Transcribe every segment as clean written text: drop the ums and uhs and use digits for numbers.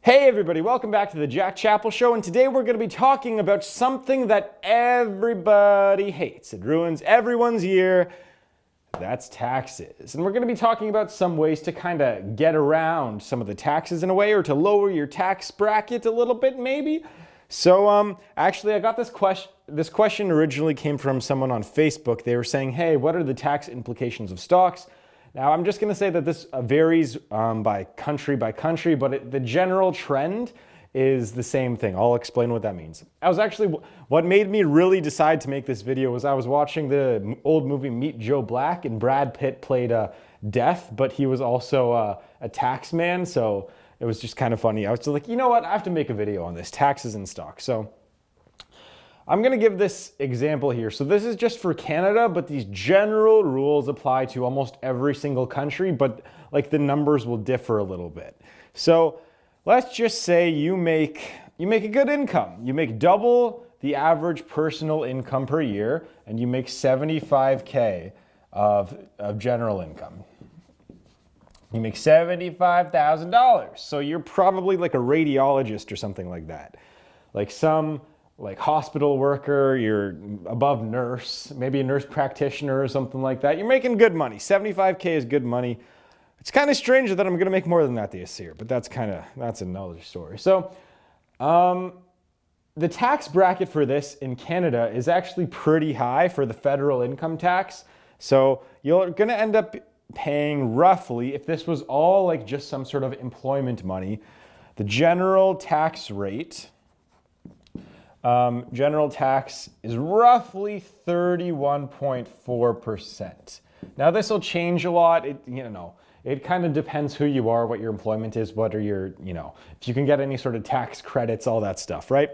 Hey everybody, welcome back to the Chapple Show, and today we're going to be talking about something that everybody hates. It ruins everyone's year. That's taxes. And we're going to be talking about some ways to kind of get around some of the taxes in a way, or to lower your tax bracket a little bit maybe. So actually I got this question. This question originally came from someone on Facebook. They were saying, hey, what are the tax implications of stocks? Now, I'm just going to say that this varies by country, but the general trend is the same thing. I'll explain what that means. What made me really decide to make this video was I was watching the old movie Meet Joe Black, and Brad Pitt played Death, but he was also a tax man, so it was just kind of funny. I was just like, you know what, I have to make a video on this, taxes and stocks. So I'm going to give this example here. So this is just for Canada, but these general rules apply to almost every single country, but like the numbers will differ a little bit. So let's just say you make a good income. You make double the average personal income per year, and you make $75K of general income. You make $75,000. So you're probably like a radiologist or something like that. Like hospital worker, you're above nurse, maybe a nurse practitioner or something like that. You're making good money. 75K is good money. It's kind of strange that I'm going to make more than that this year, but that's another story. So the tax bracket for this in Canada is actually pretty high for the federal income tax. So you're going to end up paying roughly, if this was all like just some sort of employment money, the general tax rate, general tax is roughly 31.4%. Now this will change a lot. It kind of depends who you are, what your employment is, what are your, if you can get any sort of tax credits, all that stuff, right?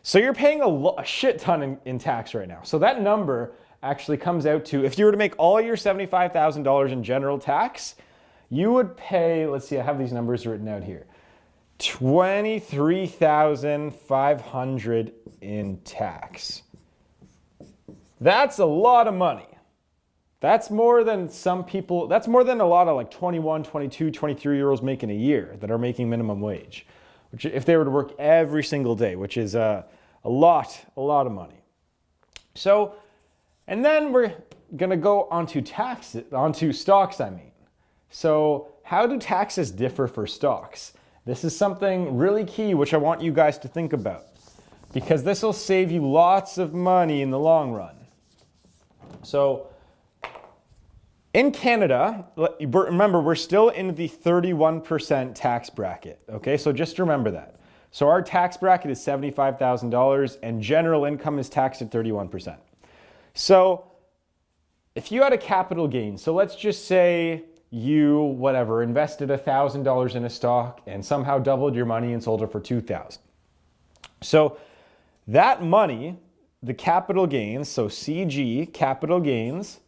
So you're paying a shit ton in tax right now. So that number actually comes out to, if you were to make all your $75,000 in general tax, you would pay, let's see, I have these numbers written out here, $23,500 in tax. That's a lot of money. That's more than some people, that's more than a lot of like 21, 22, 23-year-olds make in a year that are making minimum wage, which if they were to work every single day, which is a lot of money. So, and then we're gonna go onto stocks, I mean. So how do taxes differ for stocks? This is something really key, which I want you guys to think about, because this will save you lots of money in the long run. So in Canada, remember, we're still in the 31% tax bracket, okay? So just remember that. So our tax bracket is $75,000, and general income is taxed at 31%. So if you had a capital gain, so let's just say you, invested $1,000 in a stock and somehow doubled your money and sold it for $2,000. So that money, the capital gains, so CG, capital gains,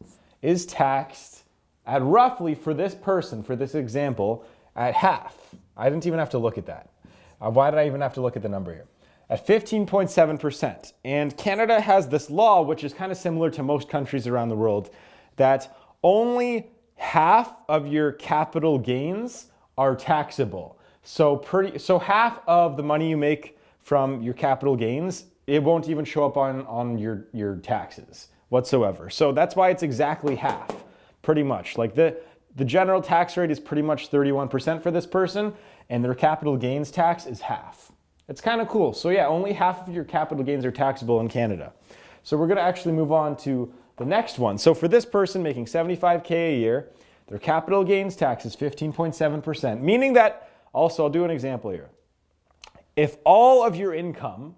is taxed at roughly, for this person, for this example, at half. I didn't even have to look at that. Why did I even have to look at the number here? At 15.7%. And Canada has this law, which is kind of similar to most countries around the world, that only half of your capital gains are taxable. So half of the money you make from your capital gains, it won't even show up on your taxes whatsoever. So that's why it's exactly half, pretty much. Like the general tax rate is pretty much 31% for this person, and their capital gains tax is half. It's kind of cool. So yeah, only half of your capital gains are taxable in Canada. So we're gonna actually move on to the next one. So for this person making $75K a year, their capital gains tax is 15.7%, meaning that, also I'll do an example here. If all of your income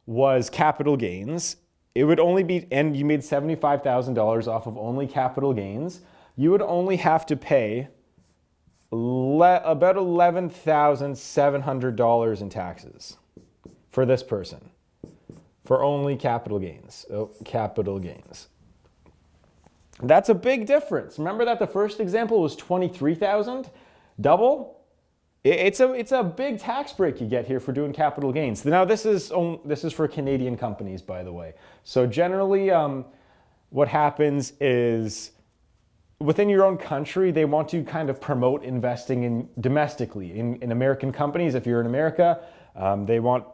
was capital gains, it would only be, and you made $75,000 off of only capital gains, you would only have to pay about $11,700 in taxes for this person, for only capital gains. Capital gains. That's a big difference. Remember that the first example was $23,000, double? It's a big tax break you get here for doing capital gains. Now this is for Canadian companies, by the way. So generally, what happens is within your own country, they want to kind of promote investing in domestically in American companies. If you're in America, they want,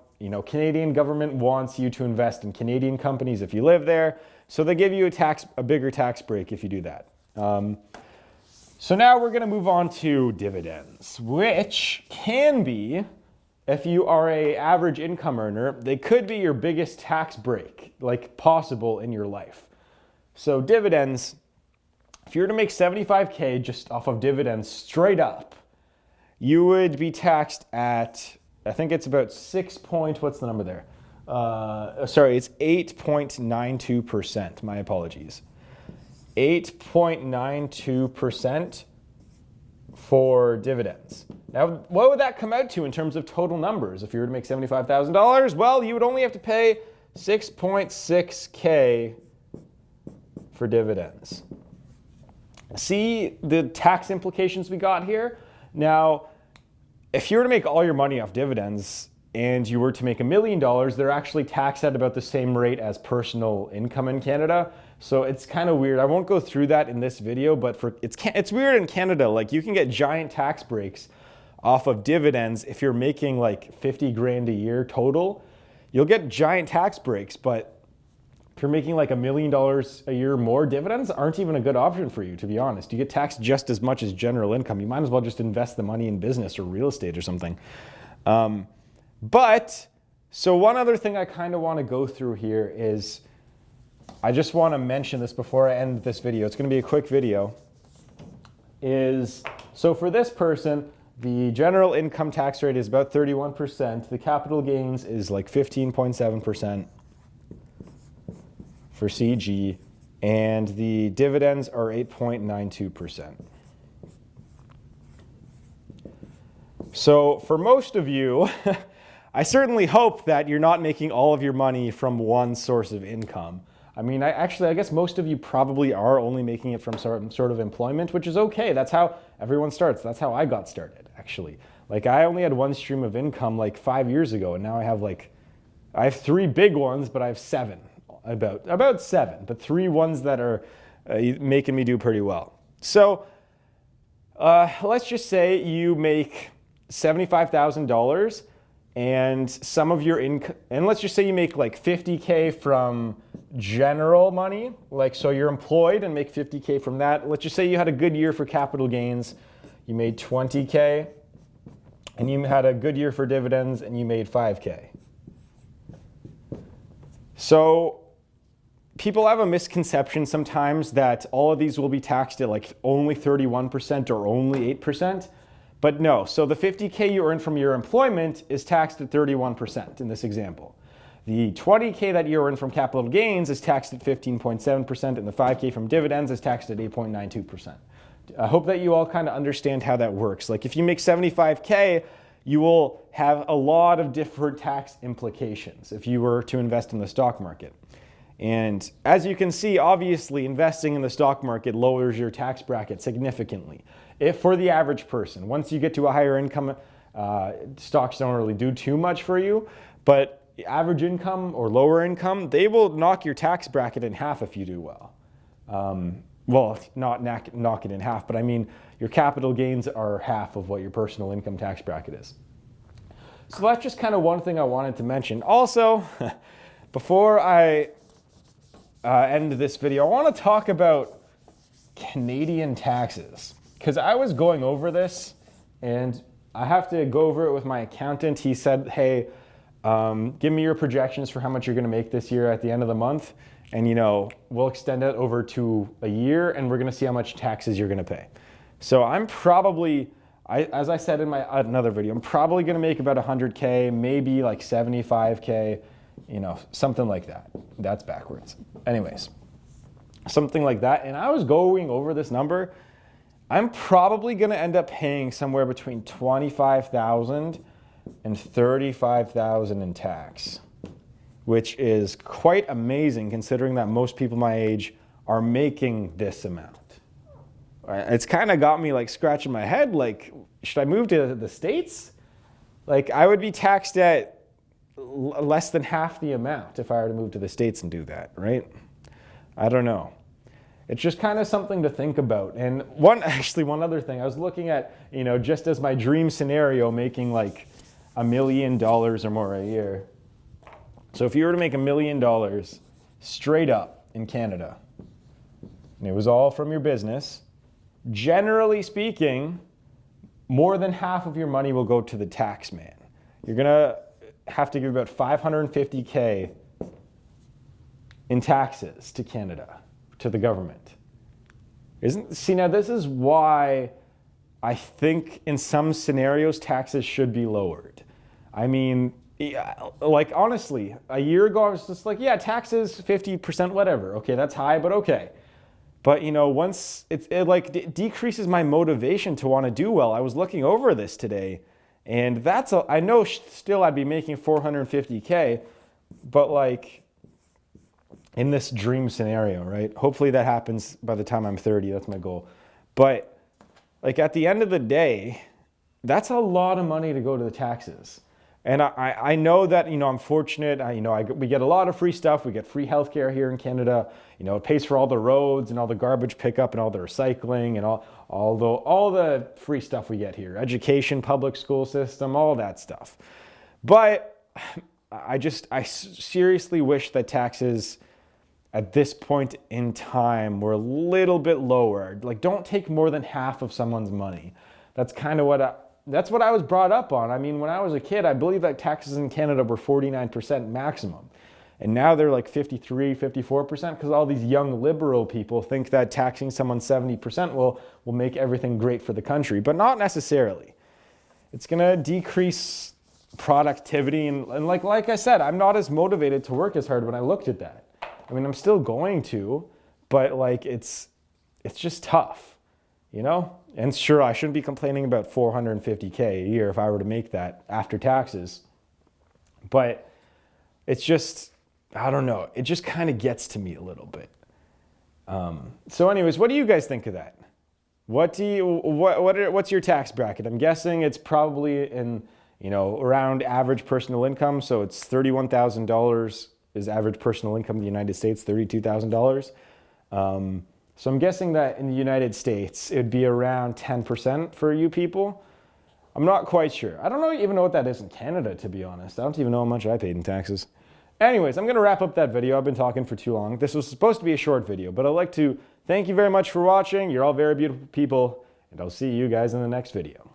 Canadian government wants you to invest in Canadian companies if you live there. So they give you a bigger tax break if you do that. So now we're going to move on to dividends, which can be, if you are an average income earner, they could be your biggest tax break, like possible in your life. So dividends, if you were to make 75K just off of dividends straight up, you would be taxed at, I think it's about what's the number there? It's 8.92%. My apologies. 8.92% for dividends. Now, what would that come out to in terms of total numbers? If you were to make $75,000, well, you would only have to pay 6.6K for dividends. See the tax implications we got here? Now, if you were to make all your money off dividends and you were to make $1 million, they're actually taxed at about the same rate as personal income in Canada. So it's kind of weird. I won't go through that in this video, but it's weird in Canada. Like, you can get giant tax breaks off of dividends if you're making like 50 grand a year total. You'll get giant tax breaks, but if you're making like $1 million a year more, dividends aren't even a good option for you, to be honest. You get taxed just as much as general income. You might as well just invest the money in business or real estate or something. So one other thing I kind of want to go through here is, I just want to mention this before I end this video. It's going to be a quick video. So for this person, the general income tax rate is about 31%. The capital gains is like 15.7%. for CG, and the dividends are 8.92%. So for most of you, I certainly hope that you're not making all of your money from one source of income. I mean, I guess most of you probably are only making it from some sort of employment, which is okay. That's how everyone starts. That's how I got started, actually. Like, I only had one stream of income like 5 years ago, and now I have 3 big ones, but I have 7. About 7, but 3 ones that are making me do pretty well. So let's just say you make $75,000 and some of your income, and let's just say you make like 50K from general money, like, so you're employed and make 50K from that. Let's just say you had a good year for capital gains, you made 20K, and you had a good year for dividends and you made 5K. So people have a misconception sometimes that all of these will be taxed at like only 31% or only 8%. But no, so the 50K you earn from your employment is taxed at 31% in this example. The 20K that you earn from capital gains is taxed at 15.7%, and the 5K from dividends is taxed at 8.92%. I hope that you all kind of understand how that works. Like, if you make 75K, you will have a lot of different tax implications if you were to invest in the stock market. And as you can see, obviously, investing in the stock market lowers your tax bracket significantly. If for the average person, once you get to a higher income, stocks don't really do too much for you, but average income or lower income, they will knock your tax bracket in half if you do well. Well, not knock it in half, but I mean, your capital gains are half of what your personal income tax bracket is. So that's just kind of one thing I wanted to mention. Also, before I end this video, I want to talk about Canadian taxes, because I was going over this and I have to go over it with my accountant. He said, hey, give me your projections for how much you're going to make this year at the end of the month, and we'll extend it over to a year and we're going to see how much taxes you're going to pay. So I'm probably, as I said in my another video, I'm probably going to make about 100K, maybe like 75K, something like that. That's backwards. Anyways, something like that. And I was going over this number. I'm probably going to end up paying somewhere between $25,000 and $35,000 in tax, which is quite amazing considering that most people my age are making this amount. It's kind of got me like scratching my head, like, should I move to the States? Like, I would be taxed at less than half the amount if I were to move to the States and do that, right? I don't know. It's just kind of something to think about. And one other thing, I was looking at, just as my dream scenario, making like $1 million or more a year. So if you were to make $1 million straight up in Canada, and it was all from your business, generally speaking, more than half of your money will go to the tax man. You're gonna have to give about $550K in taxes to Canada, to the government. Now this is why I think in some scenarios taxes should be lowered. I mean, like honestly, a year ago I was just like, yeah, taxes 50%, whatever. Okay, that's high, but okay. But once it decreases my motivation to want to do well. I was looking over this today, and I know still I'd be making $450K, but like in this dream scenario, right? Hopefully that happens by the time I'm 30. That's my goal. But like at the end of the day, that's a lot of money to go to the taxes. And I know that, I'm fortunate. We get a lot of free stuff. We get free healthcare here in Canada. It pays for all the roads and all the garbage pickup and all the recycling and all the free stuff we get here. Education, public school system, all that stuff. But I seriously wish that taxes at this point in time were a little bit lower. Like, don't take more than half of someone's money. That's kind of that's what I was brought up on. I mean, when I was a kid, I believe that taxes in Canada were 49% maximum. And now they're like 53, 54% because all these young liberal people think that taxing someone 70% will make everything great for the country, but not necessarily. It's gonna decrease productivity and like I said, I'm not as motivated to work as hard when I looked at that. I mean, I'm still going to, but like it's just tough, And sure, I shouldn't be complaining about $450K a year if I were to make that after taxes. But it's just, I don't know, it just kind of gets to me a little bit. So anyways, what do you guys think of that? What's your tax bracket? I'm guessing it's probably in, around average personal income. So it's $31,000 is average personal income in the United States, $32,000. So I'm guessing that in the United States, it'd be around 10% for you people. I'm not quite sure. I don't even know what that is in Canada, to be honest. I don't even know how much I paid in taxes. Anyways, I'm going to wrap up that video. I've been talking for too long. This was supposed to be a short video, but I'd like to thank you very much for watching. You're all very beautiful people, and I'll see you guys in the next video.